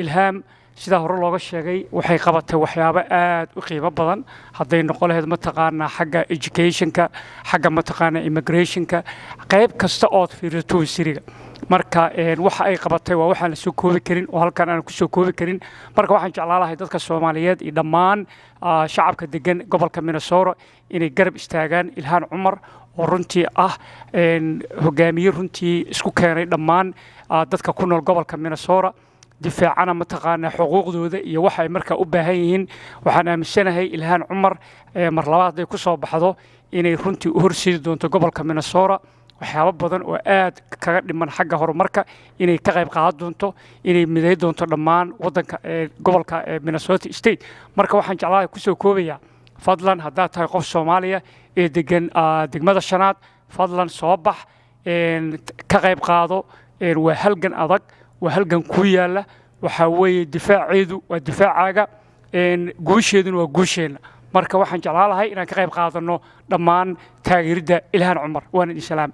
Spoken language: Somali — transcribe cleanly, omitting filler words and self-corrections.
ilham sida hore looga sheegay waxay qabatay waxyaabo aad u qiimo badan haday noqon lahayd mataqaana xagga educationka xagga mataqaana immigrationka qayb kasta oo fiirto siriga marka waxa ay qabatay waa waxaan la soo koobi karin oo halkan aan ku soo koobi karin marka waxaan jeclaan lahaa dadka Soomaaliyeed iyo dhammaan shacabka degan gobolka Minnesota inay garab istaagaan Ilhaan Cumar oo runtii hogaamiye runtii isku keenay dhammaan dadka ku nool gobolka Minnesota difaacana mataqaana xuquuqdooda iyo waxa ay markaa u baahan yihiin waxaan aaminsanahay Ilhaan Cumar mar labaad ay ku soo baxdo inay runtii u horseedi doonto gobolka Minnesota waxyaabo badan oo aad kaga dhiman xagga horumarka inay ka qayb qaadan doonto inay miday doonto dhammaan wadanka gobolka Minnesota State marka waxaan jeclahay ku soo koobaya fadlan haddaad tahay qof Soomaaliya ee degan degmada shanaad fadlan soo bax ka qayb qaado waa halgan adag وهلكن كويالا وحاوي دفاعيدو ودفاعاga guusheeduna waa guusheena marka waxaan jeclaan lahay inaan ka qayb qaadano dhammaan taageerida Ilhaan Cumar waan idin salaam